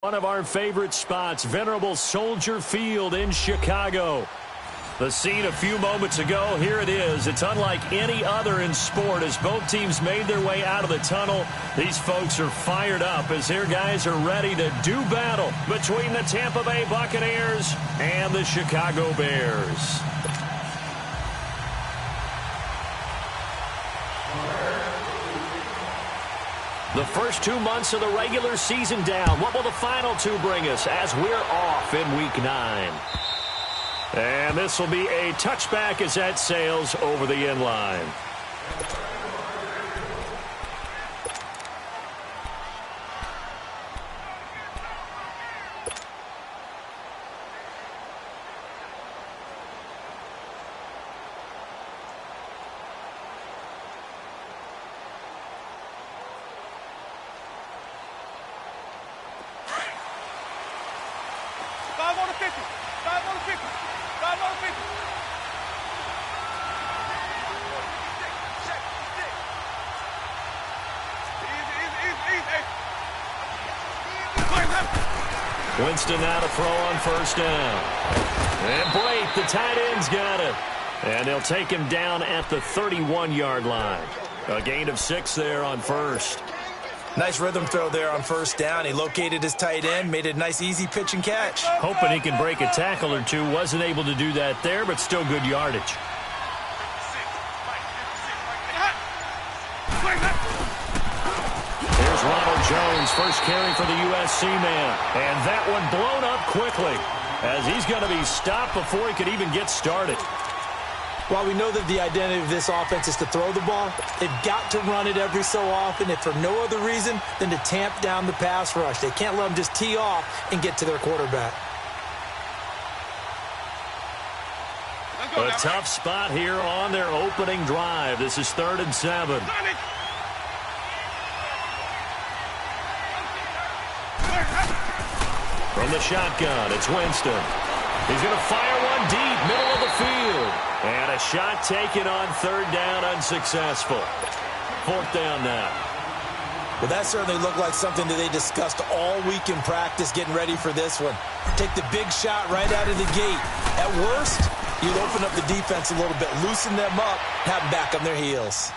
One of our favorite spots, venerable Soldier Field in Chicago. The scene a few moments ago, here it is. It's unlike any other in sport as both teams made their way out of the tunnel. These folks are fired up as their guys are ready to do battle between the Tampa Bay Buccaneers and the Chicago Bears. The first 2 months of the regular season down. What will the final two bring us as we're off in Week 9? And this will be a touchback as that sails over the end line. Winston now to throw on first down. And Blake, the tight end's got it. And they'll take him down at the 31-yard line. A gain of 6 there on first. Nice rhythm throw there on first down. He located his tight end, made it a nice, easy pitch and catch. Hoping he can break a tackle or two. Wasn't able to do that there, but still good yardage. Here's Ronald Jones, first carry for the USC man. And that one blown up quickly as he's going to be stopped before he could even get started. While we know that the identity of this offense is to throw the ball, they've got to run it every so often, if for no other reason than to tamp down the pass rush. They can't let them just tee off and get to their quarterback. A tough spot here on their opening drive. This is 3rd and 7. From the shotgun, it's Winston. He's going to fire one deep, middle of the field. And a shot taken on 3rd down, unsuccessful. 4th down now. Well, that certainly looked like something that they discussed all week in practice getting ready for this one. Take the big shot right out of the gate. At worst, you'd open up the defense a little bit, loosen them up, have them back on their heels.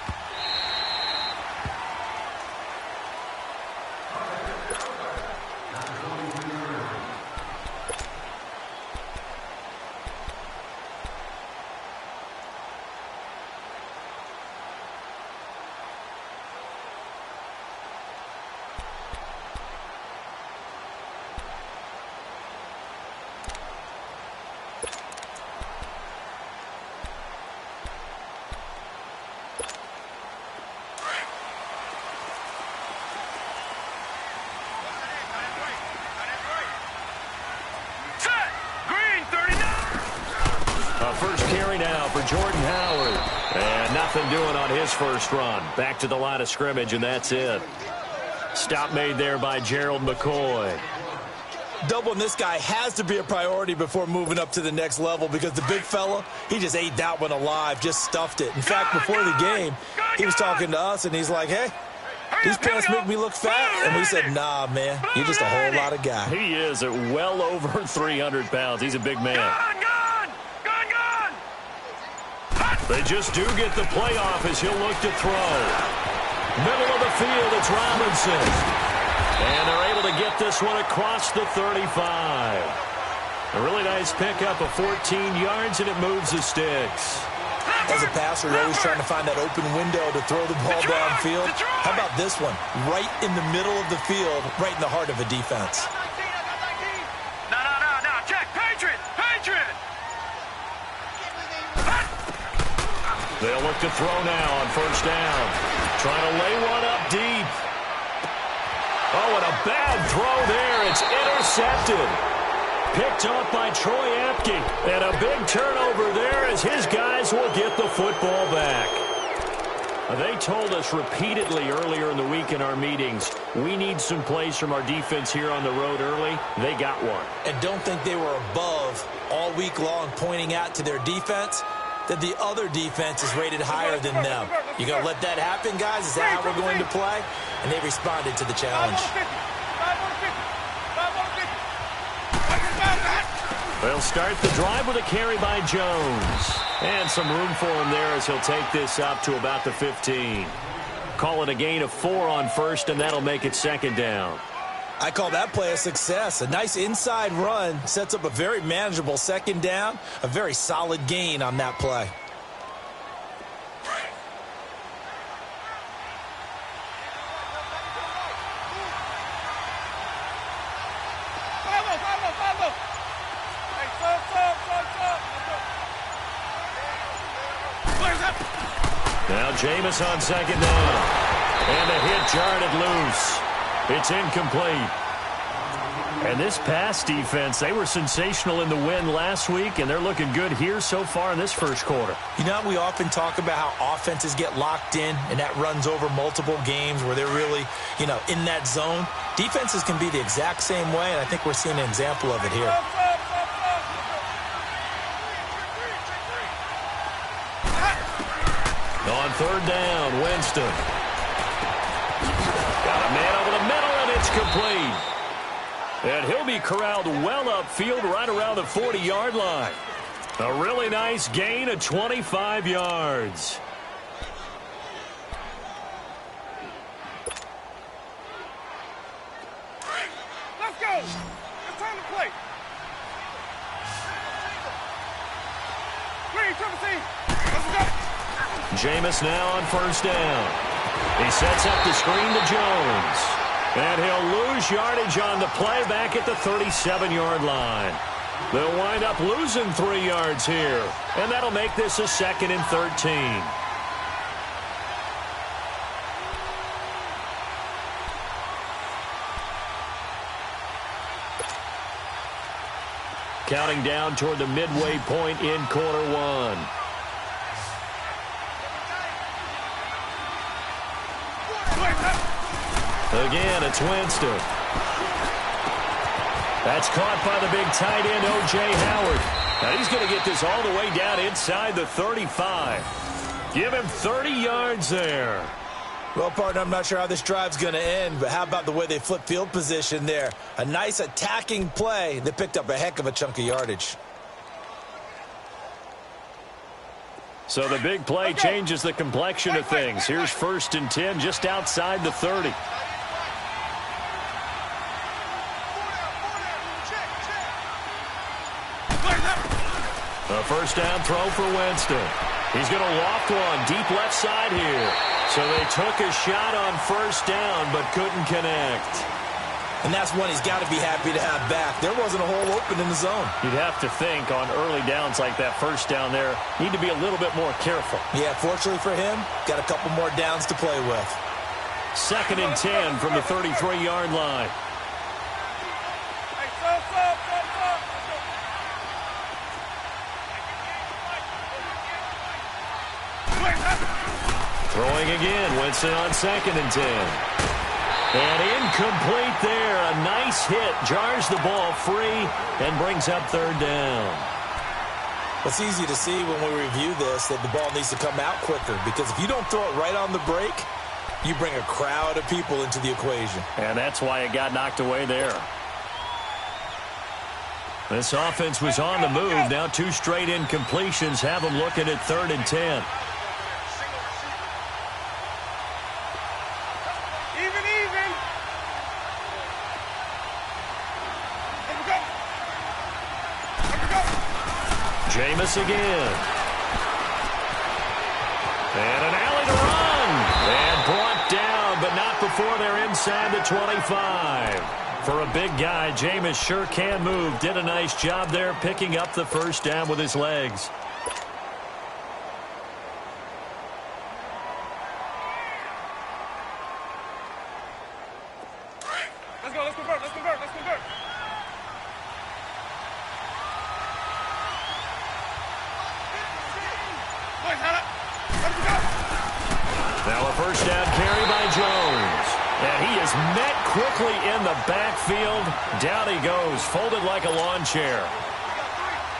First carry now for Jordan Howard. And nothing doing on his first run. Back to the line of scrimmage, and that's it. Stop made there by Gerald McCoy. Doubling this guy has to be a priority before moving up to the next level because the big fella, he just ate that one alive, just stuffed it. In fact, before the game, he was talking to us, and he's like, hey, these pants make me look fat. And we said, nah, man, you're just a whole lot of guy. He is at well over 300 pounds. He's a big man. They just do get the play off as he'll look to throw. Middle of the field, it's Robinson. And they're able to get this one across the 35. A really nice pickup of 14 yards, and it moves the sticks. As a passer, you're always trying to find that open window to throw the ball downfield. How about this one? Right in the middle of the field, right in the heart of a defense. No, check. Patriot! They'll look to throw now on first down. Trying to lay one up deep. Oh, and a bad throw there. It's intercepted. Picked off by Troy Apke. And a big turnover there as his guys will get the football back. They told us repeatedly earlier in the week in our meetings, we need some plays from our defense here on the road early. They got one. And don't think they were above all week long pointing out to their defense that the other defense is rated higher than them. You going to let that happen, guys? Is that how we're going to play? And they responded to the challenge. They'll start the drive with a carry by Jones. And some room for him there as he'll take this up to about the 15. Call it a gain of 4 on first, and that'll make it second down. I call that play a success. A nice inside run sets up a very manageable second down. A very solid gain on that play. Now Jameis on second down. And the hit jarred it loose. It's incomplete. And this pass defense, they were sensational in the win last week, and they're looking good here so far in this first quarter. You know, we often talk about how offenses get locked in, and that runs over multiple games where they're really, in that zone. Defenses can be the exact same way, and I think we're seeing an example of it here. On third down, Winston. Got a man over the middle, and it's complete. And he'll be corralled well upfield right around the 40-yard line. A really nice gain of 25 yards. Let's go. It's time to play. Green, triple team. Let's go. Jameis now on first down. He sets up the screen to Jones. And he'll lose yardage on the play back at the 37-yard line. They'll wind up losing 3 yards here. And that'll make this a 2nd and 13. Counting down toward the midway point in quarter one. Again, it's Winston. That's caught by the big tight end, O.J. Howard. Now he's going to get this all the way down inside the 35. Give him 30 yards there. Well, partner, I'm not sure how this drive's going to end, but how about the way they flip field position there? A nice attacking play that picked up a heck of a chunk of yardage. So the big play changes the complexion of things. Here's 1st and 10 just outside the 30. A first down throw for Winston. He's going to loft one deep left side here. So they took a shot on first down but couldn't connect. And that's one he's got to be happy to have back. There wasn't a hole open in the zone. You'd have to think on early downs like that first down there, need to be a little bit more careful. Yeah, fortunately for him, got a couple more downs to play with. 2nd and 10 from the 33-yard line. Throwing again, Winston on 2nd and 10. And incomplete there. A nice hit. Jars the ball free and brings up 3rd down. It's easy to see when we review this that the ball needs to come out quicker, because if you don't throw it right on the break, you bring a crowd of people into the equation. And that's why it got knocked away there. This offense was on the move. Now 2 straight incompletions have them looking at 3rd and 10. Jameis again. And an alley to run. And brought down, but not before they're inside the 25. For a big guy, Jameis sure can move. Did a nice job there picking up the first down with his legs. Let's go, let's convert, let's convert, let's convert. Now a first down carry by Jones. And he is met quickly in the backfield. Down he goes, folded like a lawn chair.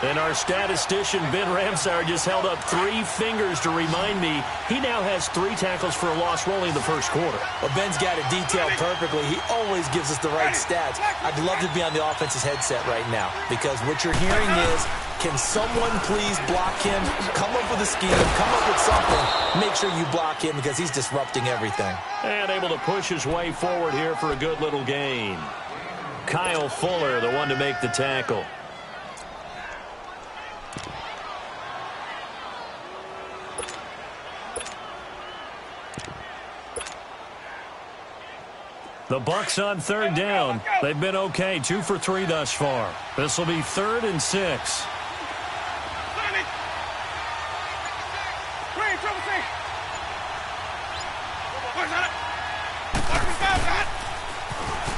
And our statistician, Ben Ramsauer, just held up 3 fingers to remind me he now has 3 tackles for a loss rolling in the first quarter. Well, Ben's got it detailed perfectly. He always gives us the right stats. I'd love to be on the offense's headset right now because what you're hearing is, can someone please block him? Come up with a scheme. Come up with something. Make sure you block him because he's disrupting everything. And able to push his way forward here for a good little gain. Kyle Fuller, the one to make the tackle. The Bucs on third down. They've been okay, 2 for 3 thus far. This will be 3rd and 6.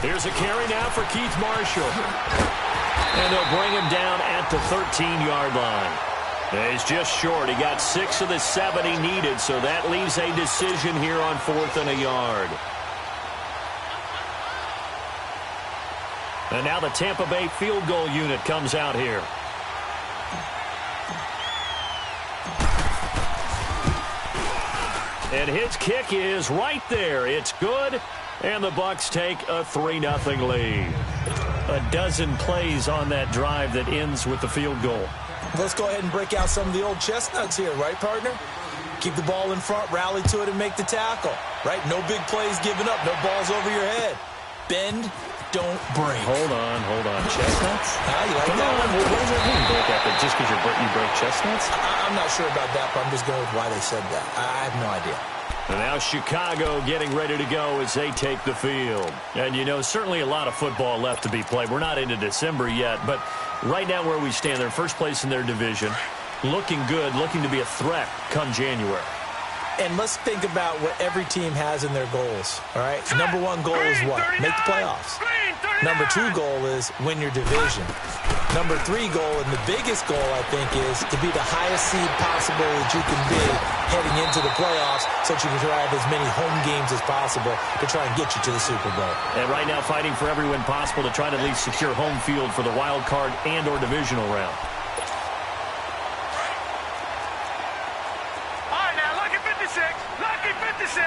Here's a carry now for Keith Marshall. And they'll bring him down at the 13-yard line. He's just short. He got 6 of the 7 he needed, so that leaves a decision here on 4th and a yard. And now the Tampa Bay field goal unit comes out here. And his kick is right there. It's good. And the Bucs take a 3-0 lead. A dozen plays on that drive that ends with the field goal. Let's go ahead and break out some of the old chestnuts here, right, partner? Keep the ball in front, rally to it, and make the tackle, right? No big plays given up, no balls over your head. Bend, don't break. Hold on. Chestnuts? You like Come that on. one? What does that mean, break up? Just because you break chestnuts? I'm not sure about that, but I'm just going with why they said that. I have no idea. And now Chicago getting ready to go as they take the field. And, you know, certainly a lot of football left to be played. We're not into December yet, but right now where we stand, they're first place in their division. Looking good, looking to be a threat come January. And let's think about what every team has in their goals, all right? Number 1 goal is what? Make the playoffs. Number 2 goal is win your division. Number 3 goal, and the biggest goal, I think, is to be the highest seed possible that you can be heading into the playoffs so that you can try to have as many home games as possible to try and get you to the Super Bowl. And right now fighting for every win possible to try to at least secure home field for the wild card and or divisional round. All right, now, lucky 56. Lucky 56.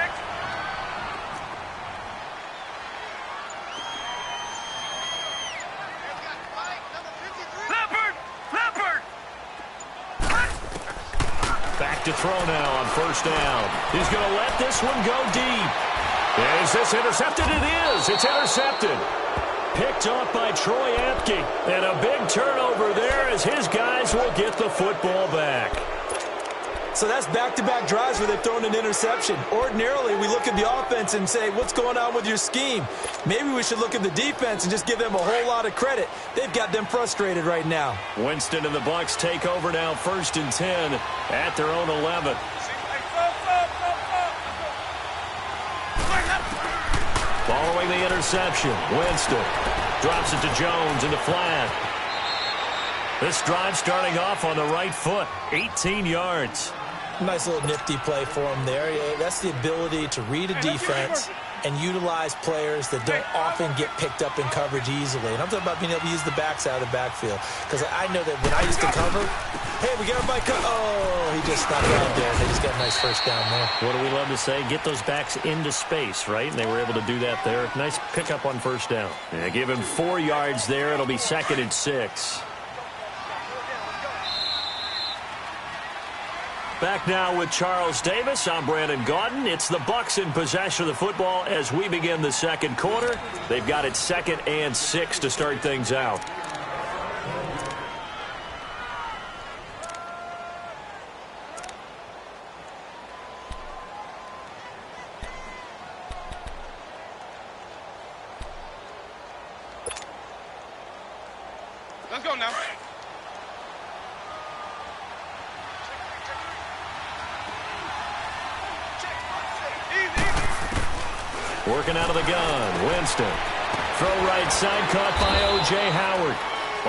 Back to throw now on first down. He's going to let this one go deep. Is this intercepted? It is. It's intercepted. Picked off by Troy Apke. And a big turnover there as his guys will get the football back. So that's back-to-back drives where they've thrown an interception. Ordinarily, we look at the offense and say, what's going on with your scheme? Maybe we should look at the defense and just give them a whole lot of credit. They've got them frustrated right now. Winston and the Bucs take over now, 1st and 10 at their own 11. Following the interception, Winston drops it to Jones in the flat. This drive starting off on the right foot, 18 yards. Nice little nifty play for him there. That's the ability to read a defense and utilize players that don't often get picked up in coverage easily. And I'm talking about being able to use the backs out of the backfield. Because I know that when I used to cover, hey, we got everybody cut. Oh, he just stopped right there. They just got a nice first down there. What do we love to say? Get those backs into space, right? And they were able to do that there. Nice pickup on first down. Yeah, give him 4 yards there. It'll be 2nd and 6. Back now with Charles Davis. I'm Brandon Gaudin. It's the Bucs in possession of the football as we begin the second quarter. They've got it 2nd and 6 to start things out. Let's go now. Working out of the gun, Winston. Throw right side, caught by O.J. Howard.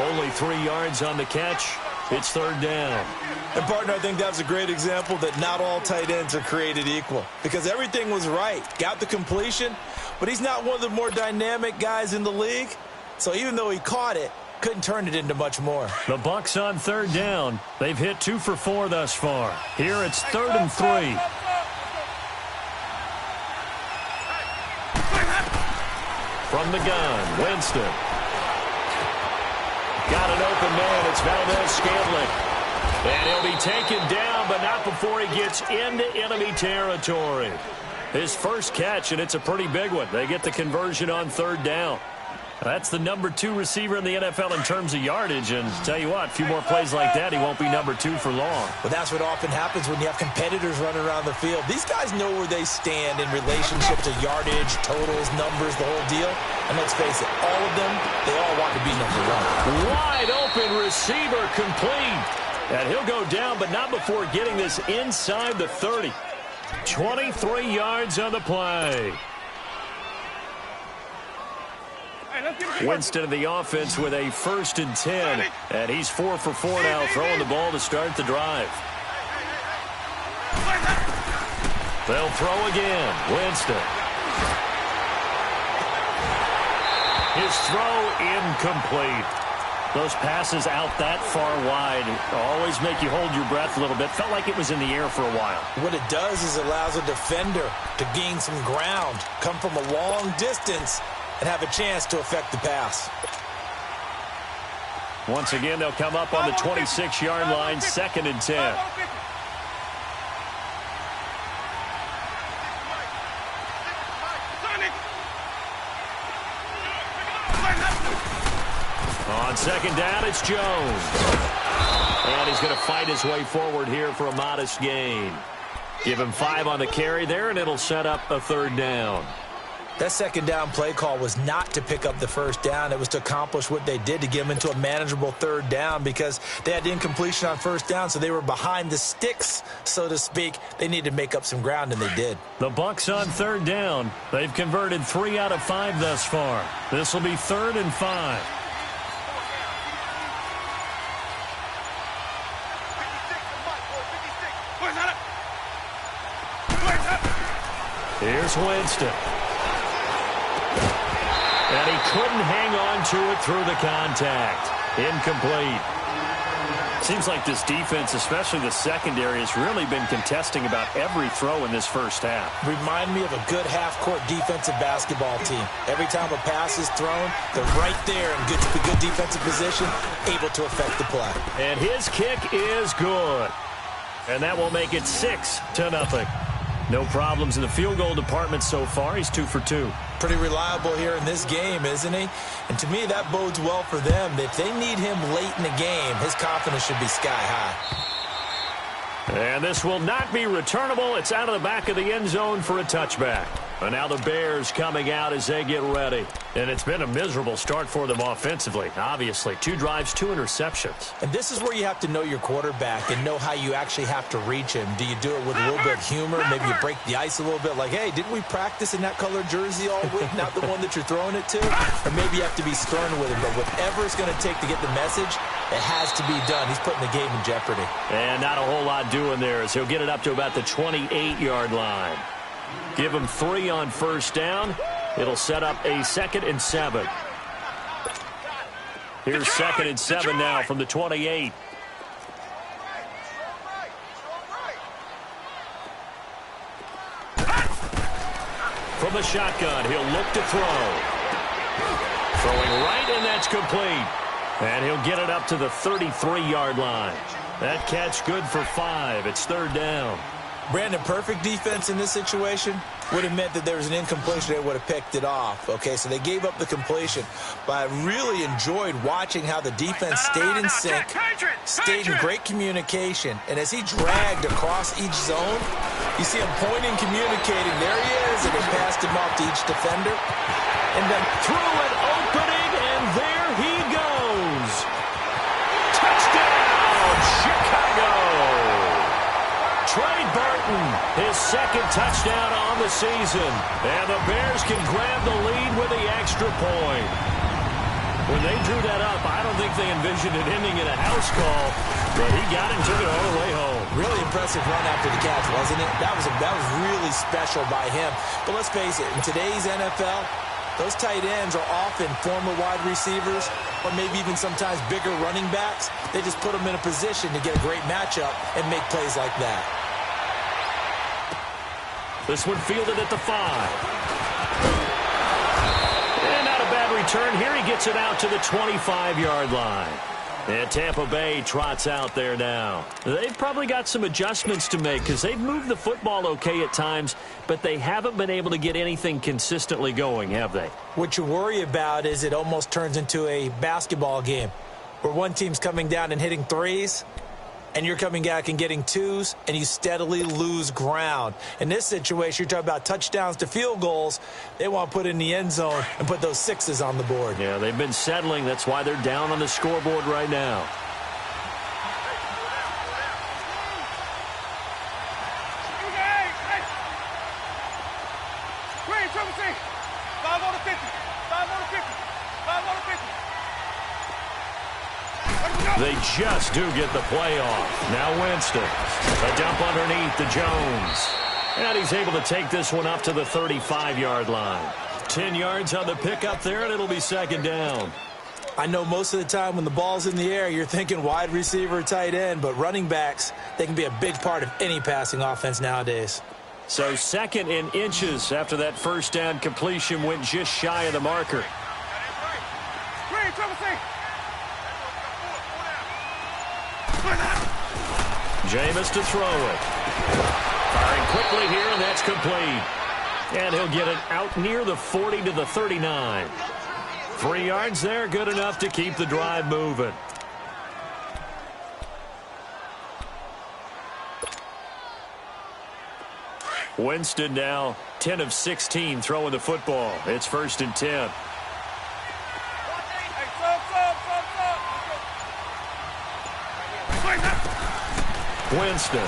Only 3 yards on the catch. It's 3rd down. And, partner, I think that was a great example that not all tight ends are created equal. Because everything was right. Got the completion, but he's not one of the more dynamic guys in the league. So even though he caught it, Couldn't turn it into much more. The Bucs on third down. They've hit 2 for 4 thus far. Here it's 3rd and 3. From the gun, Winston. Got an open man. It's Valdez-Scantling. And he'll be taken down, but not before he gets into enemy territory. His first catch, and it's a pretty big one. They get the conversion on third down. That's the number 2 receiver in the NFL in terms of yardage. And tell you what, a few more plays like that, he won't be number 2 for long. Well, that's what often happens when you have competitors running around the field. These guys know where they stand in relationship to yardage, totals, numbers, the whole deal. And let's face it, all of them, they all want to be number 1. Wide open receiver complete. And he'll go down, but not before getting this inside the 30. 23 yards on the play. Winston of the offense with a 1st and 10. And he's 4 for 4 now, throwing the ball to start the drive. They'll throw again. Winston. His throw incomplete. Those passes out that far wide always make you hold your breath a little bit. Felt like it was in the air for a while. What it does is it allows a defender to gain some ground, come from a long distance, and have a chance to affect the pass. Once again, they'll come up on the 26-yard line, 2nd and 10. On 2nd down, it's Jones. And he's going to fight his way forward here for a modest gain. Give him 5 on the carry there, and it'll set up a 3rd down. That 2nd down play call was not to pick up the 1st down. It was to accomplish what they did, to get them into a manageable 3rd down, because they had incompletion on 1st down, so they were behind the sticks, so to speak. They needed to make up some ground, and they did. The Bucs on 3rd down. They've converted 3 out of 5 thus far. This will be 3rd and 5. Here's Winston. And he couldn't hang on to it through the contact. Incomplete. Seems like this defense, especially the secondary, has really been contesting about every throw in this first half. Remind me of a good half-court defensive basketball team. Every time a pass is thrown, they're right there in good defensive position, able to affect the play. And his kick is good. And that will make it 6-0. No problems in the field goal department so far. He's 2 for 2. Pretty reliable here in this game, isn't he? And to me, that bodes well for them. If they need him late in the game, his confidence should be sky high. And this will not be returnable. It's out of the back of the end zone for a touchback. And now the Bears coming out as they get ready. And it's been a miserable start for them offensively, obviously. 2 drives, 2 interceptions. And this is where you have to know your quarterback and know how you actually have to reach him. Do you do it with a little bit of humor? Maybe you break the ice a little bit, like, hey, didn't we practice in that colored jersey all week, not the one that you're throwing it to? Or maybe you have to be stern with him. But whatever it's going to take to get the message, it has to be done. He's putting the game in jeopardy. And not a whole lot doing there, as he'll get it up to about the 28-yard line. Give him 3 on 1st down. It'll set up a 2nd and 7. Here's 2nd and 7 now from the 28. From the shotgun, he'll look to throw. Throwing right, and that's complete. And he'll get it up to the 33-yard line. That catch good for 5. It's 3rd down. Brandon, perfect defense in this situation would have meant that there was an incompletion. They would have picked it off. Okay, so they gave up the completion. But I really enjoyed watching how the defense stayed in sync, stayed in great communication. And as he dragged across each zone, you see him pointing, communicating. There he is, and he passed him off to each defender. And then through an opening, and there he goes. Touchdown, Chicago. Trey Burton, his 2nd touchdown on the season. And the Bears can grab the lead with the extra point. When they drew that up, I don't think they envisioned it ending in a house call, but he got it and took it all the way home. Really impressive run after the catch, wasn't it? That was really special by him. But let's face it, in today's NFL, Those tight ends are often former wide receivers or maybe even sometimes bigger running backs. They just put them in a position to get a great matchup and make plays like that. This one fielded at the 5. And not a bad return here. He gets it out to the 25-yard line. And Tampa Bay trots out there now. They've probably got some adjustments to make because they've moved the football okay at times, but they haven't been able to get anything consistently going, have they? What you worry about is it almost turns into a basketball game where one team's coming down and hitting threes, and you're coming back and getting twos, and you steadily lose ground. In this situation, you're talking about touchdowns to field goals. They want to put in the end zone and put those sixes on the board. Yeah, they've been settling. That's why they're down on the scoreboard right now. They just do get the play off. Now Winston. A dump underneath to Jones. And he's able to take this one up to the 35-yard line. 10 yards on the pickup there, and it'll be second down. I know most of the time when the ball's in the air, you're thinking wide receiver, tight end, but running backs, they can be a big part of any passing offense nowadays. So second in inches after that first down completion went just shy of the marker. Jameis to throw it. Firing quickly here, and that's complete. And he'll get it out near the 40 to the 39. 3 yards there, good enough to keep the drive moving. Winston now 10 of 16 throwing the football. It's 1st and 10. Winston.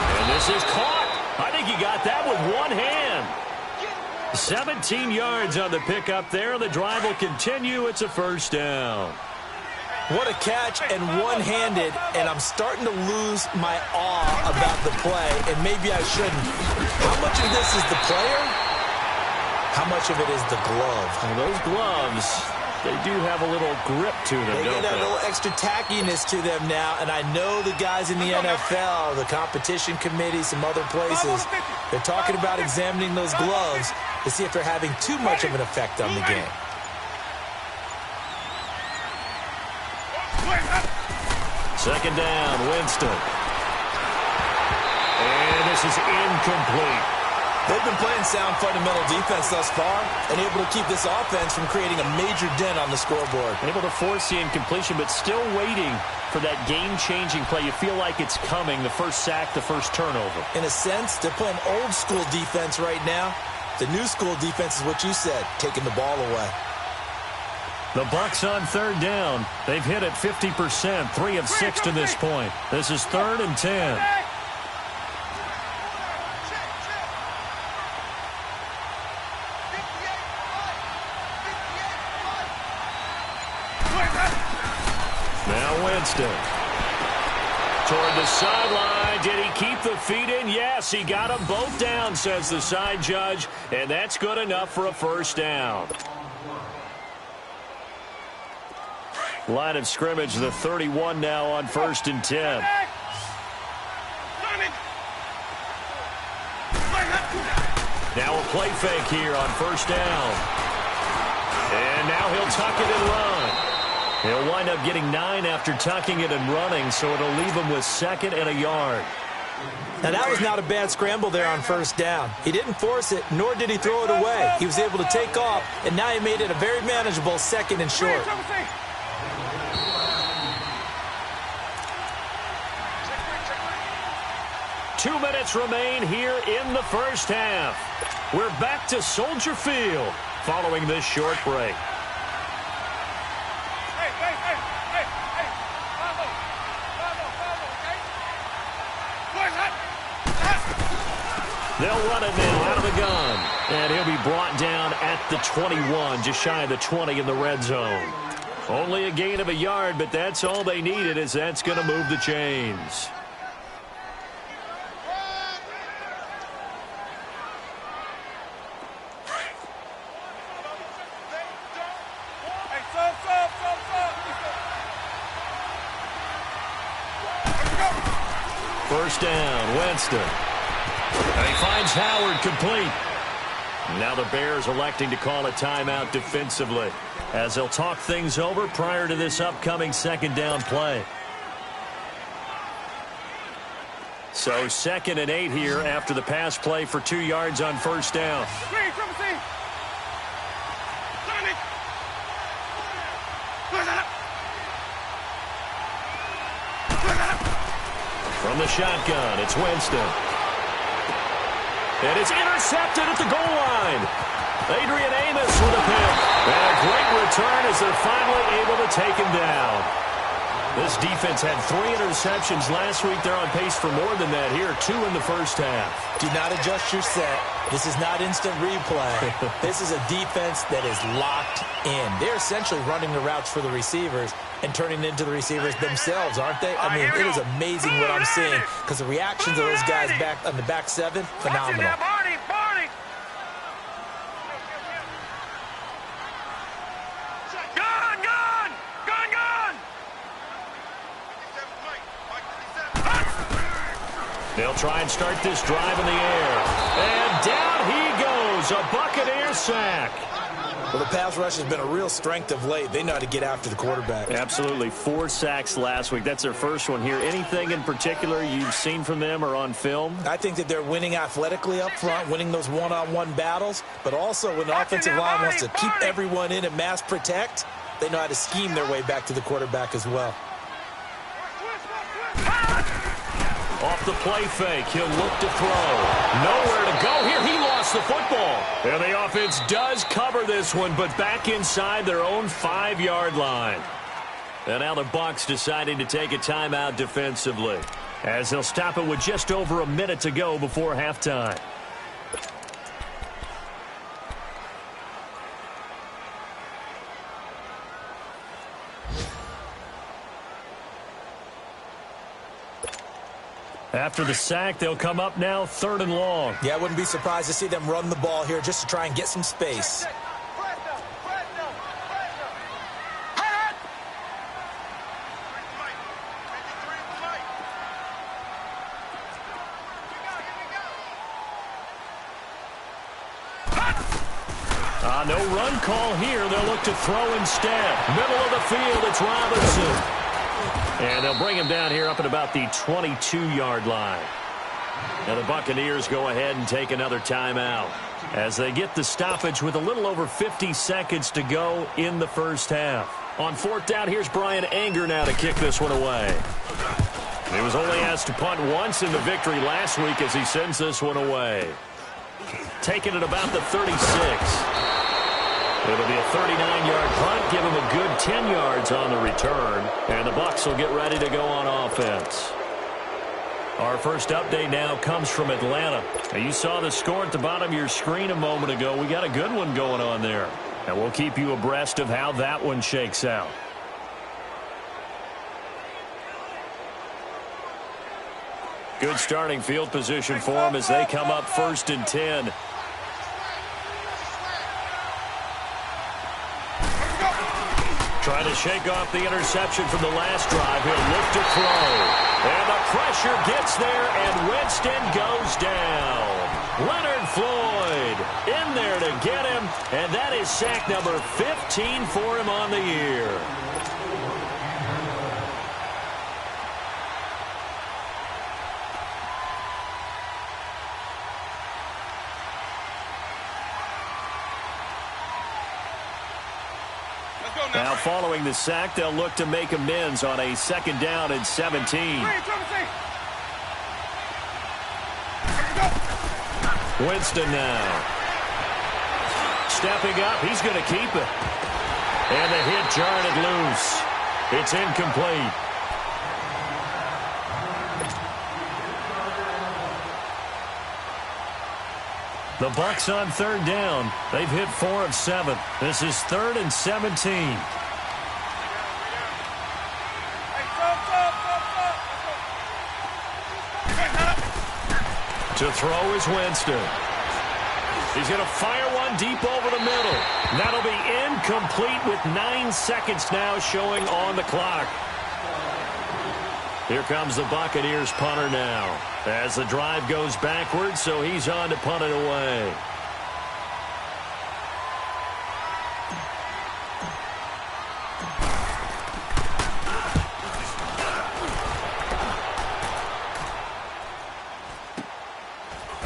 And this is caught. I think he got that with one hand. 17 yards on the pickup there. The drive will continue. It's a first down. What a catch, and one-handed, and I'm starting to lose my awe about the play, and maybe I shouldn't. How much of this is the player? How much of it is the glove? Well, those gloves, they do have a little grip to them, They don't get a they? little extra tackiness to them now, and I know the guys in the NFL, the competition committee, some other places, they're talking about examining those gloves to see if they're having too much of an effect on the game. Second down, Winston. And this is incomplete. They've been playing sound fundamental defense thus far and able to keep this offense from creating a major dent on the scoreboard. Able to force the incompletion, but still waiting for that game-changing play. You feel like it's coming, the first sack, the first turnover. In a sense, they're playing old-school defense right now. The new-school defense is what you said, taking the ball away. The Bucs on third down. They've hit it 50%, 3 of 6 to this point. This is 3rd and 10. Now Winston. Toward the sideline. Did he keep the feet in? Yes, he got them both down, says the side judge. And that's good enough for a first down. Line of scrimmage, the 31 now on 1st and 10. Now a play fake here on 1st down. And now he'll tuck it and run. He'll wind up getting 9 after tucking it and running, so it'll leave him with 2nd and a yard. Now, that was not a bad scramble there on 1st down. He didn't force it, nor did he throw it away. He was able to take off, and now he made it a very manageable 2nd and short. 2 minutes remain here in the first half. We're back to Soldier Field following this short break. They'll run it now out of the gun. And he'll be brought down at the 21, just shy of the 20 in the red zone. Only a gain of a yard, but that's all they needed, as that's going to move the chains. First down, Winston. And he finds Howard complete. Now the Bears electing to call a timeout defensively as they'll talk things over prior to this upcoming second down play. So 2nd and 8 here after the pass play for 2 yards on first down. From the shotgun, it's Winston. And it's intercepted at the goal line. Adrian Amos with a pick. And a great return as they're finally able to take him down. This defense had 3 interceptions last week. They're on pace for more than that here. 2 in the first half. Do not adjust your set. This is not instant replay. This is a defense that is locked in. They're essentially running the routes for the receivers and turning into the receivers themselves, aren't they? I mean, it is amazing what I'm seeing because the reactions of those guys back on the back 7, phenomenal. They'll try and start this drive in the air. And down he goes. A Buccaneer sack. Well, the pass rush has been a real strength of late. They know how to get after the quarterback. Absolutely. 4 sacks last week. That's their first one here. Anything in particular you've seen from them or on film? I think that they're winning athletically up front, winning those one-on-one battles, but also when the offensive line wants to keep everyone in and mass protect, they know how to scheme their way back to the quarterback as well. Off the play fake, he'll look to throw. Nowhere to go here. He lost the football. And the offense does cover this one, but back inside their own 5-yard line. And now the Bucs deciding to take a timeout defensively as they'll stop it with just over a minute to go before halftime. After the sack, they'll come up now 3rd and long. Yeah, I wouldn't be surprised to see them run the ball here just to try and get some space. No run call here. They'll look to throw instead. Middle of the field, it's Robinson. And they'll bring him down here up at about the 22-yard line. Now the Buccaneers go ahead and take another timeout as they get the stoppage with a little over 50 seconds to go in the first half. On 4th down, here's Brian Anger now to kick this one away. He was only asked to punt once in the victory last week as he sends this one away. Taking it about the 36. It'll be a 39-yard punt, give him a good 10 yards on the return, and the Bucs will get ready to go on offense. Our first update now comes from Atlanta. Now, you saw the score at the bottom of your screen a moment ago. We got a good one going on there, and we'll keep you abreast of how that one shakes out. Good starting field position for them as they come up 1st and 10. Trying to shake off the interception from the last drive. He'll look to throw. And the pressure gets there, and Winston goes down. Leonard Floyd in there to get him, and that is sack number 15 for him on the year. Now following the sack, they'll look to make amends on a 2nd down and 17. Winston now. Stepping up, he's going to keep it. And the hit jarred it loose. It's incomplete. The Bucs on 3rd down. They've hit 4 of 7. This is 3rd and 17. To throw is Winston. He's going to fire one deep over the middle. That'll be incomplete with 9 seconds now showing on the clock. Here comes the Buccaneers punter now. As the drive goes backwards, so he's on to punt it away.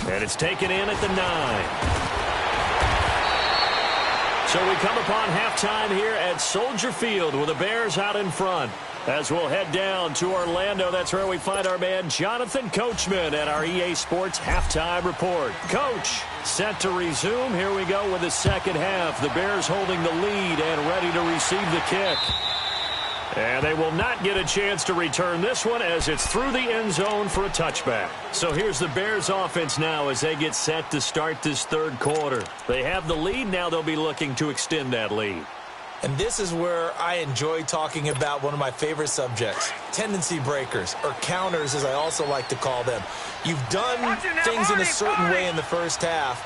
And it's taken in at the 9. So we come upon halftime here at Soldier Field with the Bears out in front. As we'll head down to Orlando, that's where we find our man Jonathan Coachman at our EA Sports Halftime Report. Coach, set to resume. Here we go with the second half. The Bears holding the lead and ready to receive the kick. And they will not get a chance to return this one as it's through the end zone for a touchback. So here's the Bears offense now as they get set to start this third quarter. They have the lead. Now they'll be looking to extend that lead. And this is where I enjoy talking about one of my favorite subjects, tendency breakers, or counters as I also like to call them. You've done things in a certain way in the first half,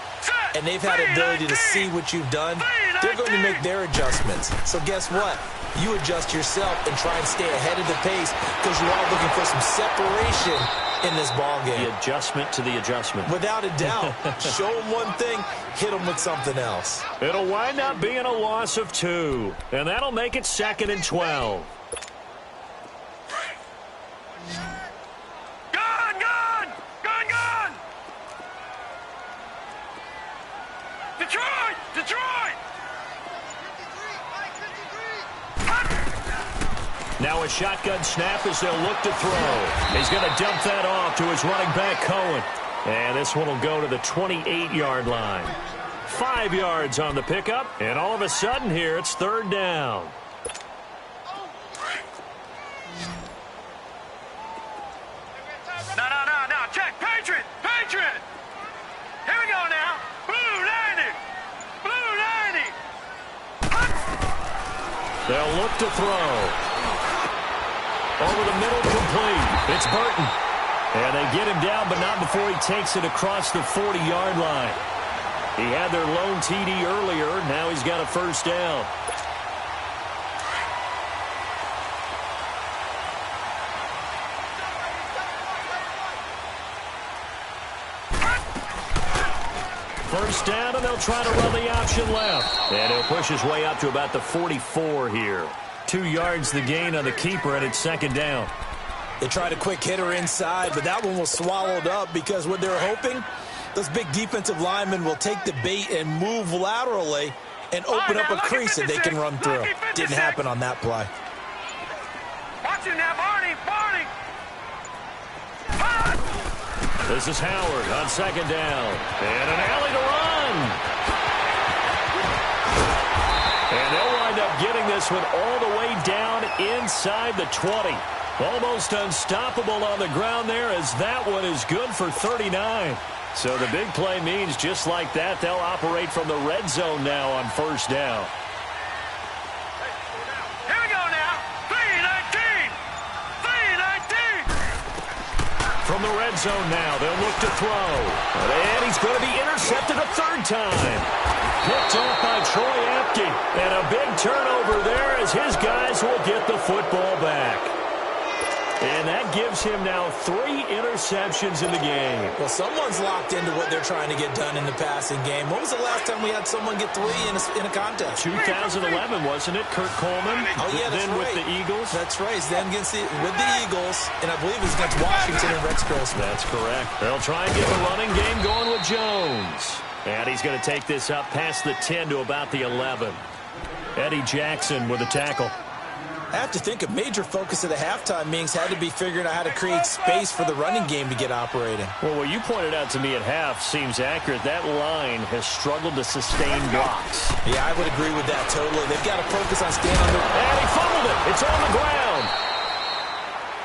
and they've had the ability to see what you've done. They're going to make their adjustments. So guess what? You adjust yourself and try and stay ahead of the pace because you are looking for some separation in this ball game. The adjustment to the adjustment. Without a doubt. Show them one thing, hit them with something else. It'll wind up being a loss of 2, and that'll make it 2nd and 12. Gone! Detroit! Now a shotgun snap as they'll look to throw. He's going to dump that off to his running back, Cohen. And this one will go to the 28-yard line. 5 yards on the pickup, and all of a sudden here it's third down. No. Check. Patriot. Here we go now. Blue 90. They'll look to throw. Over the middle, complete. It's Burton. And they get him down, but not before he takes it across the 40-yard line. He had their lone TD earlier. Now he's got a first down. First down, and they'll try to run the option left. And he'll push his way up to about the 44 here. 2 yards the gain on the keeper, and it's second down. They tried a quick hitter inside, but that one was swallowed up because what they're hoping, those big defensive linemen will take the bait and move laterally and open up a crease that they can run through. Didn't happen on that play. Watch it now, Barney. This is Howard on second down. And an alley to run. And they'll wind up getting this one all the way down inside the 20. Almost unstoppable on the ground there as that one is good for 39. So the big play means just like that, they'll operate from the red zone now on first down. Here we go now. 3-19. From the red zone now, they'll look to throw. And he's going to be intercepted a third time. Picked off by Troy Apke. And a big turnover there as his guys will get the football back. And that gives him now 3 interceptions in the game. Well, someone's locked into what they're trying to get done in the passing game. When was the last time we had someone get 3 in a contest? 2011, wasn't it? Kurt Coleman. Oh, yeah, that's then right. with the Eagles. That's right. Then with the Eagles, and I believe it's against Washington and Rex Grossman. That's correct. They'll try and get the running game going with Jones. And he's going to take this up past the 10 to about the 11. Eddie Jackson with a tackle. I have to think a major focus of the halftime meetings had to be figuring out how to create space for the running game to get operating. Well, what you pointed out to me at half seems accurate. That line has struggled to sustain blocks. Yeah, I would agree with that totally. They've got to focus on staying on the... And he fumbled it. It's on the ground.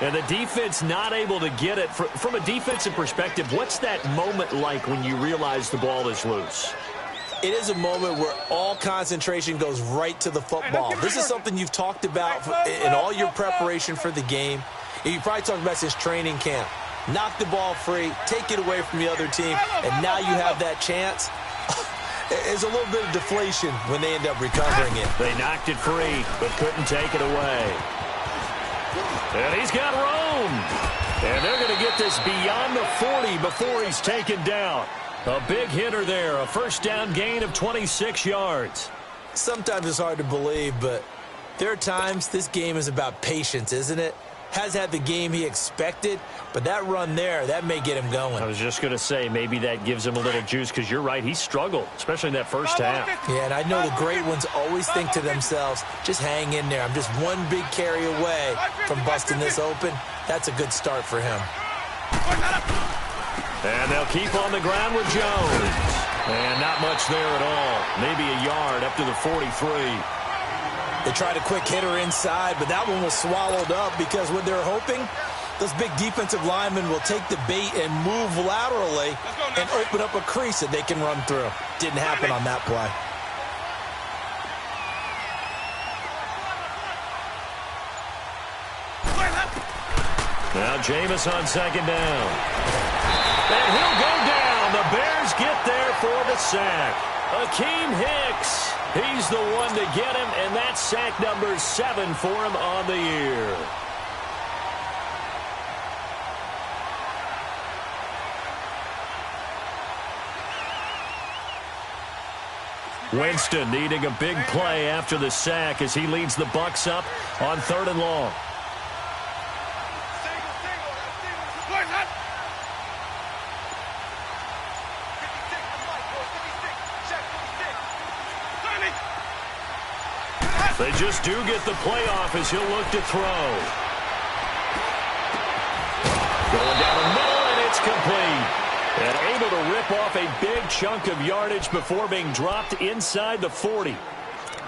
And the defense not able to get it. From a defensive perspective, what's that moment like when you realize the ball is loose? It is a moment where all concentration goes right to the football. This is something you've talked about in all your preparation for the game. You probably talked about since training camp. Knock the ball free, take it away from the other team, and now you have that chance. There's a little bit of deflation when they end up recovering it. They knocked it free, but couldn't take it away. And he's got room. And they're going to get this beyond the 40 before he's taken down. A big hitter there, a first down gain of 26 yards. Sometimes it's hard to believe, but there are times this game is about patience, isn't it? Has had the game he expected, but that run there, that may get him going. I was just going to say, maybe that gives him a little juice, because you're right, he struggled, especially in that first half. Yeah, and I know the great ones always think to themselves, just hang in there. I'm just one big carry away from busting this open. That's a good start for him. And they'll keep on the ground with Jones. And not much there at all. Maybe a yard up to the 43. They tried a quick hitter inside, but that one was swallowed up because what they're hoping, those big defensive linemen will take the bait and move laterally and open up a crease that they can run through. Didn't happen on that play. Now Jameis on second down. And he'll go down. The Bears get there for the sack. Akeem Hicks. He's the one to get him, and that's sack number 7 for him on the year. Winston needing a big play after the sack as he leads the Bucs up on 3rd and long. They just do get the playoff as he'll look to throw. Going down the middle, and it's complete. And able to rip off a big chunk of yardage before being dropped inside the 40.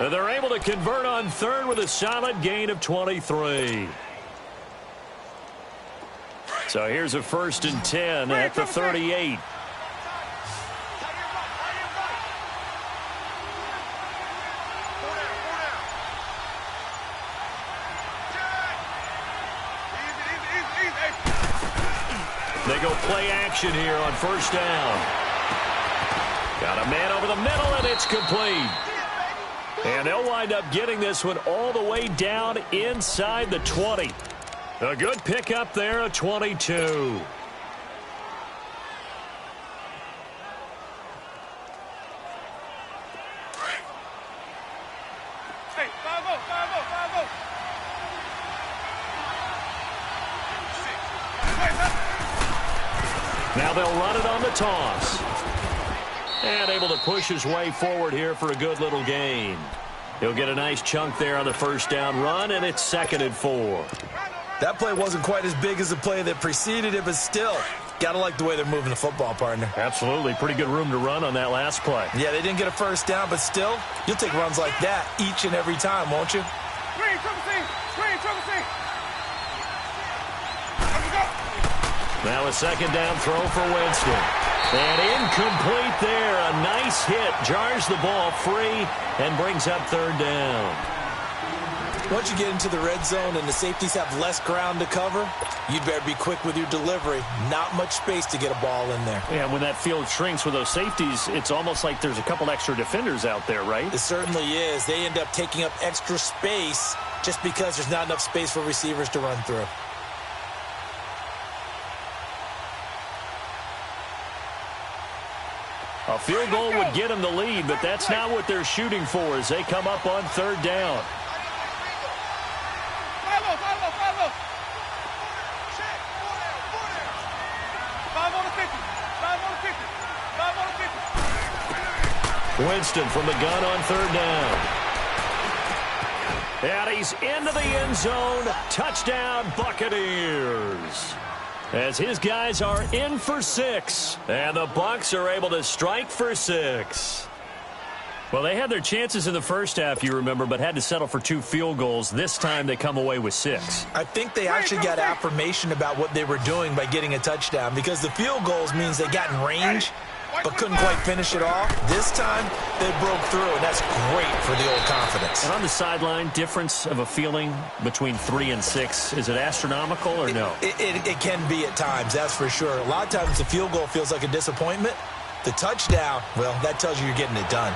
And they're able to convert on 3rd with a solid gain of 23. So here's a 1st and 10 at the 38. They go play action here on 1st down. Got a man over the middle, and it's complete. And they'll wind up getting this one all the way down inside the 20. A good pickup there, a 22. Now they'll run it on the toss. And able to push his way forward here for a good little gain. He'll get a nice chunk there on the 1st down run, and it's 2nd and 4. That play wasn't quite as big as the play that preceded it, but still, got to like the way they're moving the football, partner. Absolutely. Pretty good room to run on that last play. Yeah, they didn't get a 1st down, but still, you'll take runs like that each and every time, won't you? Now a 2nd down throw for Winston. And incomplete there. A nice hit. Jars the ball free and brings up 3rd down. Once you get into the red zone and the safeties have less ground to cover, you'd better be quick with your delivery. Not much space to get a ball in there. Yeah, when that field shrinks with those safeties, it's almost like there's a couple extra defenders out there, right? It certainly is. They end up taking up extra space just because there's not enough space for receivers to run through. A field goal would get them the lead, but that's not what they're shooting for as they come up on 3rd down. Winston from the gun on 3rd down. And he's into the end zone. Touchdown, Buccaneers. As his guys are in for 6. And the Bucs are able to strike for 6. Well, they had their chances in the first half, you remember, but had to settle for 2 field goals. This time they come away with 6. I think they actually got affirmation about what they were doing by getting a touchdown, because the field goals means they got in range but couldn't quite finish it off. This time, they broke through, and that's great for the old confidence. And on the sideline, difference of a feeling between 3 and 6, is it astronomical or no? It can be at times, that's for sure. A lot of times the field goal feels like a disappointment. The touchdown, well, that tells you you're getting it done.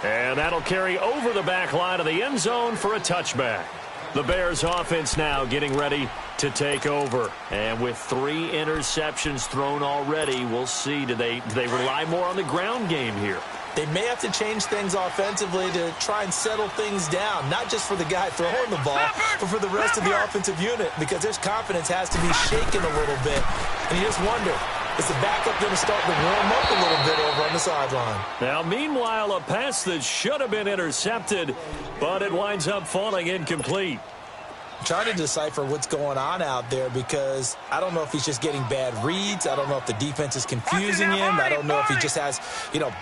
And that'll carry over the back line of the end zone for a touchback. The Bears offense now getting ready to take over. And with 3 interceptions thrown already, we'll see. Do they rely more on the ground game here? They may have to change things offensively to try and settle things down, not just for the guy throwing the ball, but for the rest of the offensive unit, because their confidence has to be shaken a little bit. And you just wonder, is the backup going to start to warm up a little bit over on the sideline? Now, meanwhile, a pass that should have been intercepted, but it winds up falling incomplete. I'm trying to decipher what's going on out there because I don't know if he's just getting bad reads. I don't know if the defense is confusing him. I don't know if he just has,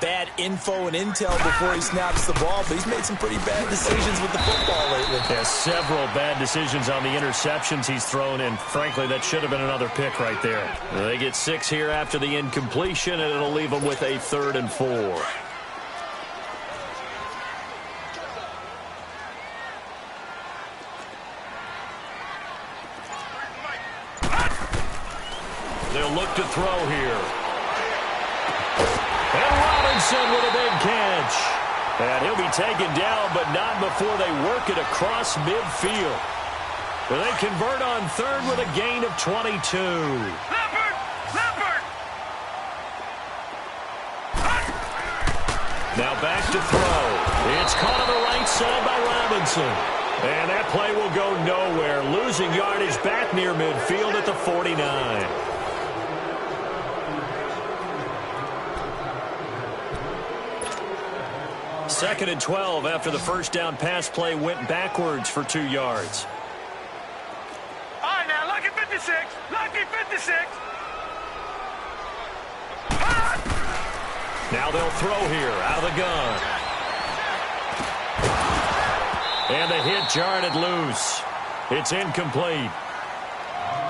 bad info and intel before he snaps the ball. But he's made some pretty bad decisions with the football lately. Yeah, several bad decisions on the interceptions he's thrown, and frankly, that should have been another pick right there. They get 6 here after the incompletion, and it'll leave them with a 3rd and 4. They'll look to throw here. And Robinson with a big catch. And he'll be taken down, but not before they work it across midfield. Well, they convert on 3rd with a gain of 22. Leopard! Now back to throw. It's caught on the right side by Robinson. And that play will go nowhere. Losing yardage back near midfield at the 49. 2nd and 12 after the first down pass play went backwards for 2 yards. All right, now, lucky 56. Lucky 56. Now they'll throw here out of the gun. And the hit jarred it loose. It's incomplete.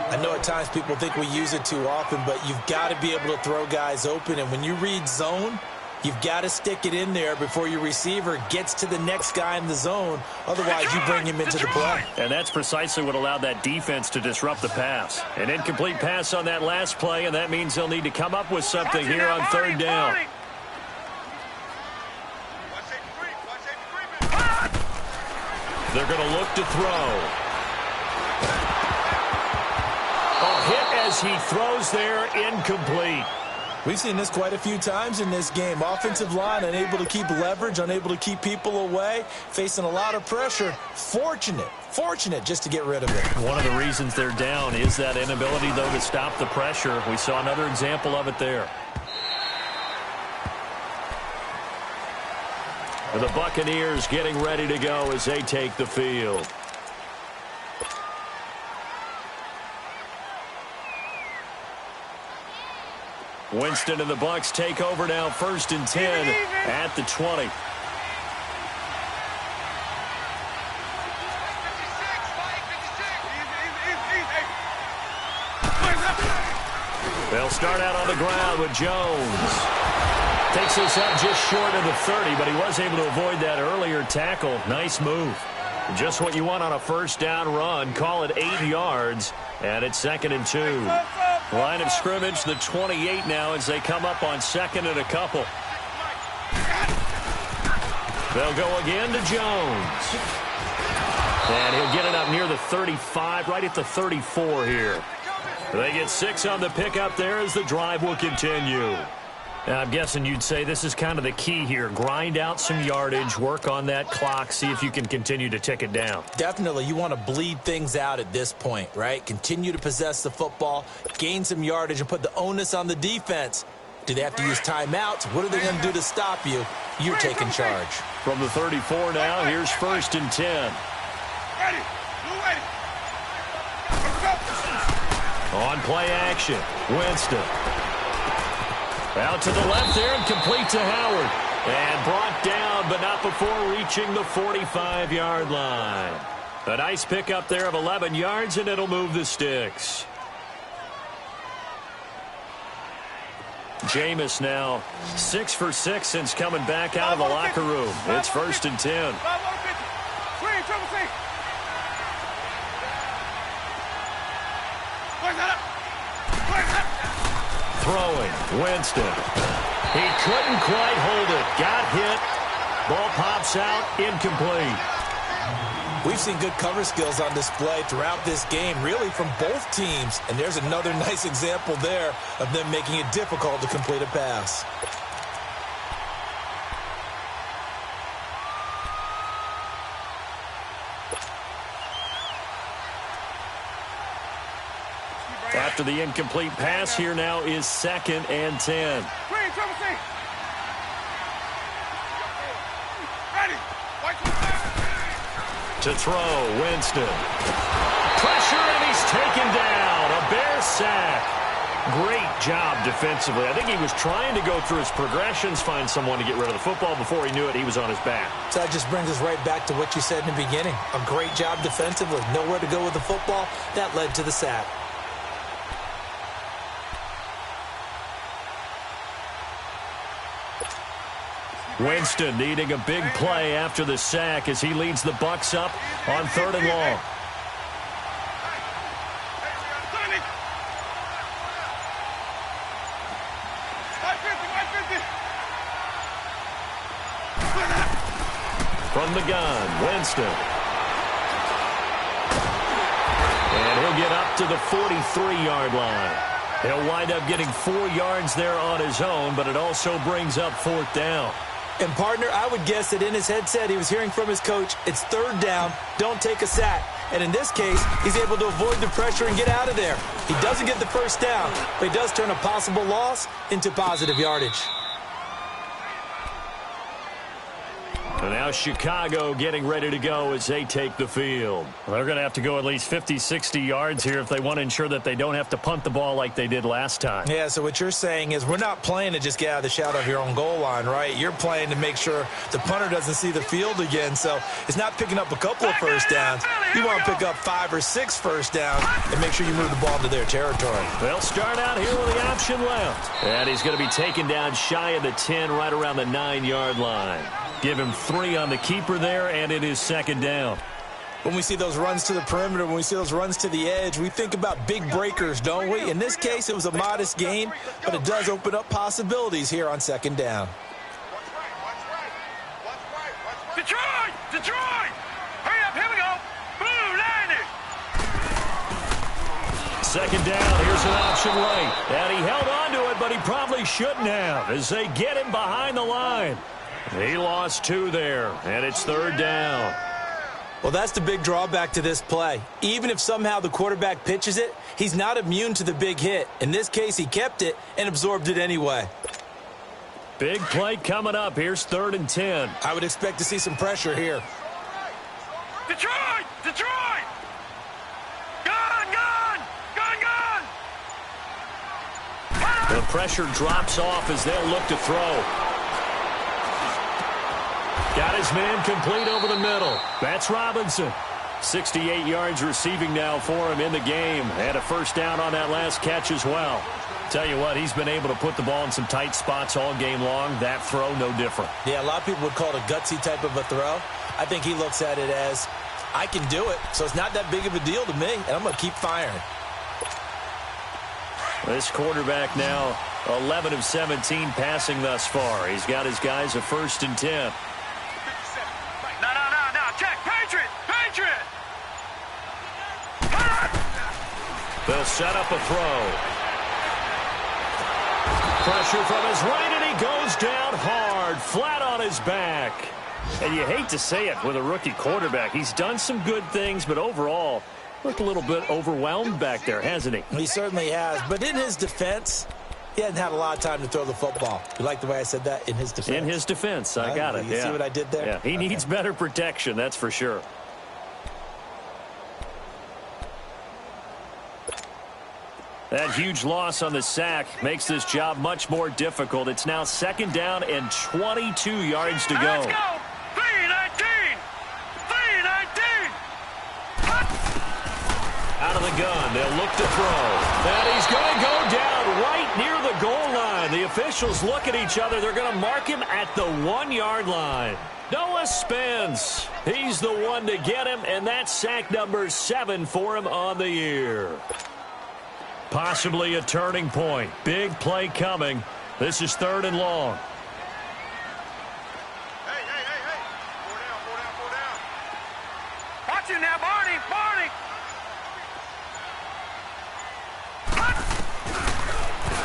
I know at times people think we use it too often, but you've got to be able to throw guys open. And when you read zone, you've got to stick it in there before your receiver gets to the next guy in the zone. Otherwise, you bring him into the play. And that's precisely what allowed that defense to disrupt the pass. An incomplete pass on that last play, and that means they'll need to come up with something here on 3rd down. They're going to look to throw. A hit as he throws there, incomplete. We've seen this quite a few times in this game. Offensive line unable to keep leverage, unable to keep people away, facing a lot of pressure. Fortunate just to get rid of it. One of the reasons they're down is that inability, though, to stop the pressure. We saw another example of it there. The Buccaneers getting ready to go as they take the field. Winston and the Bucs take over now, 1st and 10 at the 20. They'll start out on the ground with Jones. Takes this up just short of the 30, but he was able to avoid that earlier tackle. Nice move. Just what you want on a 1st down run. Call it 8 yards, and it's 2nd and 2. Line of scrimmage, the 28 now as they come up on 2nd and a couple. They'll go again to Jones. And he'll get it up near the 35, right at the 34 here. They get 6 on the pickup there as the drive will continue. Now, I'm guessing you'd say this is kind of the key here. Grind out some yardage, work on that clock, see if you can continue to tick it down. Definitely. You want to bleed things out at this point, right? Continue to possess the football, gain some yardage, and put the onus on the defense. Do they have to use timeouts? What are they going to do to stop you? You're taking charge. From the 34 now, here's 1st and 10. Ready. Ready. On play action, Winston. Out to the left there and complete to Howard. And brought down, but not before reaching the 45-yard line. A nice pickup there of 11 yards, and it'll move the sticks. Jameis now 6 for 6 since coming back out of the locker room. It's 1st and 10. Throwing, Winston. He couldn't quite hold it. Got hit, Ball pops out, incomplete. We've seen good cover skills on display throughout this game, really from both teams. And there's another nice example there of them making it difficult to complete a pass. After the incomplete pass, here now is 2nd and 10. To throw, Winston. Pressure, and he's taken down. A Bear sack. Great job defensively. I think he was trying to go through his progressions, find someone to get rid of the football. Before he knew it, he was on his back. So that just brings us right back to what you said in the beginning. A great job defensively. Nowhere to go with the football. That led to the sack. Winston needing a big play after the sack as he leads the Bucs up on 3rd and long. From the gun, Winston. And he'll get up to the 43-yard line. He'll wind up getting 4 yards there on his own, but it also brings up 4th down. And, partner, I would guess that in his headset he was hearing from his coach, it's 3rd down, don't take a sack. And in this case, he's able to avoid the pressure and get out of there. He doesn't get the 1st down, but he does turn a possible loss into positive yardage. And now Chicago getting ready to go as they take the field. Well, they're going to have to go at least 50, 60 yards here if they want to ensure that they don't have to punt the ball like they did last time. Yeah, so what you're saying is we're not playing to just get out of the shadow of your own goal line, right? You're playing to make sure the punter doesn't see the field again. So it's not picking up a couple of 1st downs. You want to pick up 5 or 6 1st downs and make sure you move the ball to their territory. They'll start out here with the option left. And he's going to be taken down shy of the 10, right around the 9-yard line. Give him 3 on the keeper there, and it is 2nd down. When we see those runs to the perimeter, when we see those runs to the edge, we think about big breakers, don't we? In this case, it was a modest gain, but it does open up possibilities here on 2nd down. Detroit! Detroit! Hurry up, here we go! Boom, 90! 2nd down, here's an option late. And he held on to it, but he probably shouldn't have as they get him behind the line. He lost 2 there, and it's 3rd down. Well, that's the big drawback to this play. Even if somehow the quarterback pitches it, he's not immune to the big hit. In this case, he kept it and absorbed it anyway. Big play coming up. Here's 3rd and 10. I would expect to see some pressure here. Detroit! Detroit! Gun! Gun! Gun! Gun! The pressure drops off as they'll look to throw. Got his man complete over the middle. That's Robinson. 68 yards receiving now for him in the game. And a 1st down on that last catch as well. Tell you what, he's been able to put the ball in some tight spots all game long. That throw, no different. Yeah, a lot of people would call it a gutsy type of a throw. I think he looks at it as, I can do it, so it's not that big of a deal to me, and I'm going to keep firing. This quarterback now 11 of 17 passing thus far. He's got his guys a 1st and 10. Check, Patriot! Patriot! They'll set up a throw. Pressure from his right, and he goes down hard, flat on his back. And you hate to say it with a rookie quarterback. He's done some good things, but overall, looked a little bit overwhelmed back there, hasn't he? He certainly has. But in his defense, he hasn't had a lot of time to throw the football. You like the way I said that? In his defense. In his defense. I got it. You see what I did there? Yeah, he needs better protection, that's for sure. That huge loss on the sack makes this job much more difficult. It's now 2nd down and 22 yards to go. Let's go! 3-19! 3-19! Out of the gun, they'll look to throw. And he's going to go down right near the goal line. The officials look at each other. They're going to mark him at the 1-yard line. Noah Spence, he's the one to get him, and that's sack number 7 for him on the year. Possibly a turning point. Big play coming. This is 3rd and long. Hey, got you now, Barney. Barney.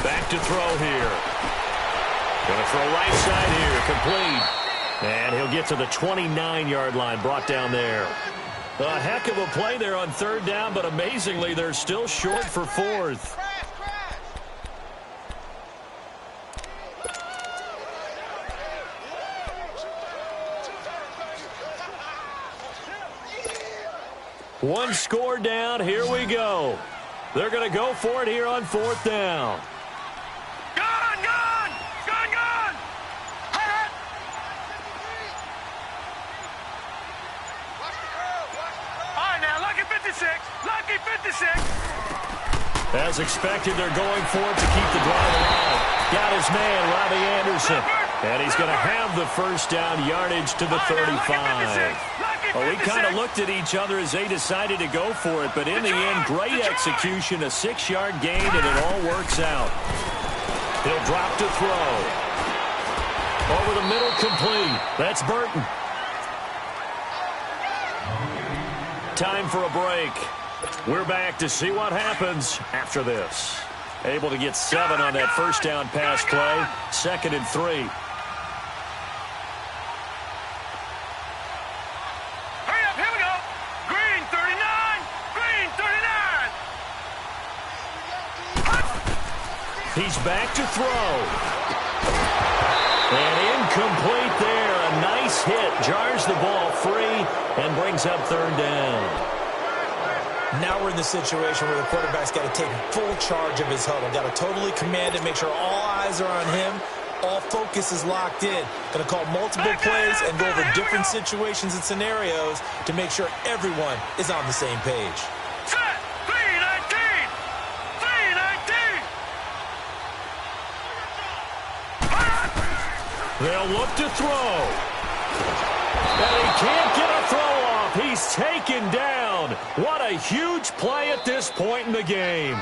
Back to throw here. Going to throw right side here. Complete. And he'll get to the 29-yard line, brought down there. A heck of a play there on third down, but amazingly, they're still short for fourth. One score down. Here we go. They're going to go for it here on fourth down. Gone, gone, gone, gone. All right, now, lucky 56. Lucky 56. As expected, they're going for it to keep the drive alive. Got his man, Robbie Anderson. And he's going to have the first down, yardage to the 35. Well, we kind of looked at each other as they decided to go for it, but in the end, great execution, a 6-yard gain, and it all works out. He'll drop to throw. Over the middle, complete. That's Burton. Time for a break. We're back to see what happens after this. Able to get 7 on that first down pass play. 2nd and 3. He's back to throw. And incomplete there. A nice hit. Jars the ball free and brings up third down. Now we're in the situation where the quarterback's got to take full charge of his huddle. Got to totally command it, make sure all eyes are on him. All focus is locked in. Going to call multiple plays and go over different situations and scenarios to make sure everyone is on the same page. They'll look to throw. And he can't get a throw off. He's taken down. What a huge play at this point in the game.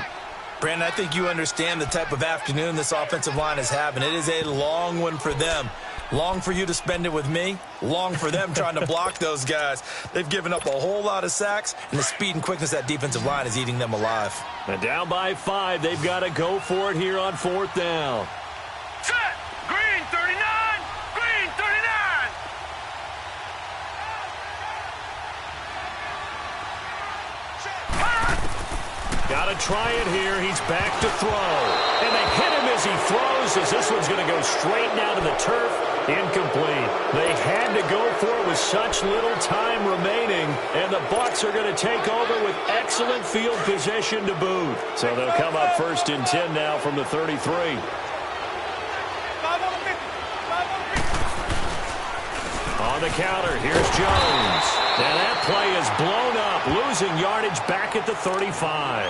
Brandon, I think you understand the type of afternoon this offensive line is having. It is a long one for them. Long for you to spend it with me. Long for them trying to block those guys. They've given up a whole lot of sacks, and the speed and quickness of that defensive line is eating them alive. And down by 5, they've got to go for it here on fourth down. Set! Green 39! Green 39! Got to try it here. He's back to throw. And they hit him as he throws, as this one's going to go straight down to the turf. Incomplete. They had to go for it with such little time remaining, and the Bucs are going to take over with excellent field position to boot. So they'll come up 1st and 10 now from the 33. On the counter, here's Jones. And that play is blown up, losing yardage back at the 35.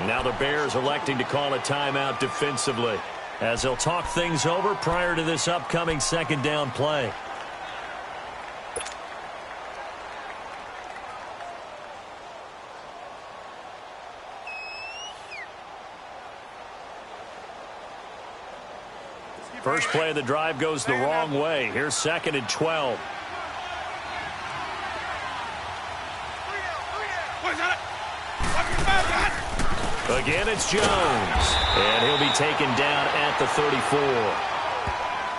Now the Bears electing to call a timeout defensively, as they'll talk things over prior to this upcoming 2nd down play. First play of the drive goes the wrong way. Here's 2nd and 12. Again, it's Jones. And he'll be taken down at the 34.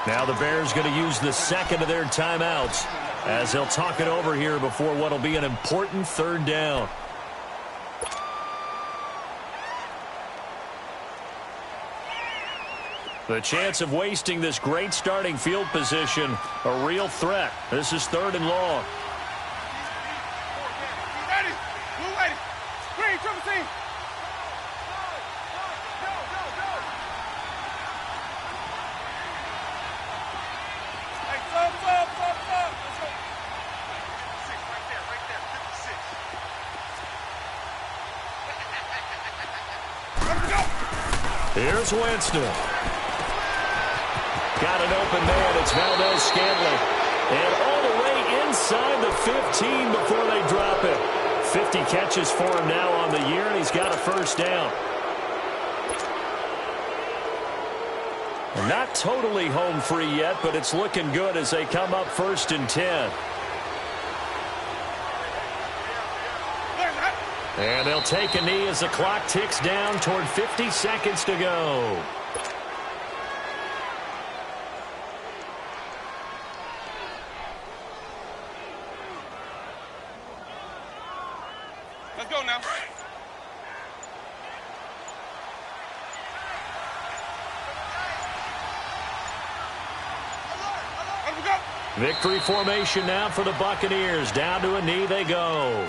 Now the Bears going to use the 2nd of their timeouts, as they'll talk it over here before what will be an important 3rd down. The chance of wasting this great starting field position, a real threat. This is 3rd and long. Ready? Blue ready. Green, triple team. Hey, stop. Let's go. 56, right there, 56. Let's go. Here's Winston. Got an open man. It's Valdez Scantling. And all the way inside the 15 before they drop it. 50 catches for him now on the year, and he's got a 1st down. Not totally home free yet, but it's looking good as they come up 1st and 10. And they'll take a knee as the clock ticks down toward 50 seconds to go. Let's go now. Victory formation now for the Buccaneers. Down to a knee they go.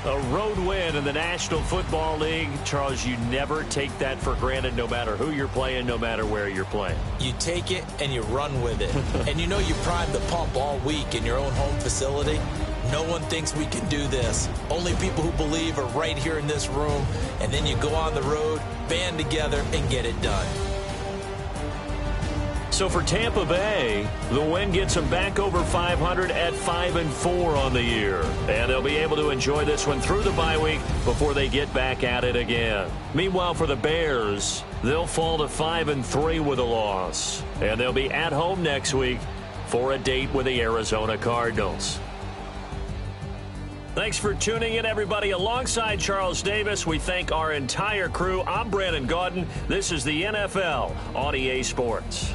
A road win in the National Football League. Charles, you never take that for granted no matter who you're playing, no matter where you're playing. You take it and you run with it. And you know you primed the pump all week in your own home facility. No one thinks we can do this. Only people who believe are right here in this room. And then you go on the road, band together, and get it done. So for Tampa Bay, the win gets them back over 500 at 5-4 on the year. And they'll be able to enjoy this one through the bye week before they get back at it again. Meanwhile, for the Bears, they'll fall to 5-3 with a loss. And they'll be at home next week for a date with the Arizona Cardinals. Thanks for tuning in, everybody. Alongside Charles Davis, we thank our entire crew. I'm Brandon Gaudin. This is the NFL on EA Sports.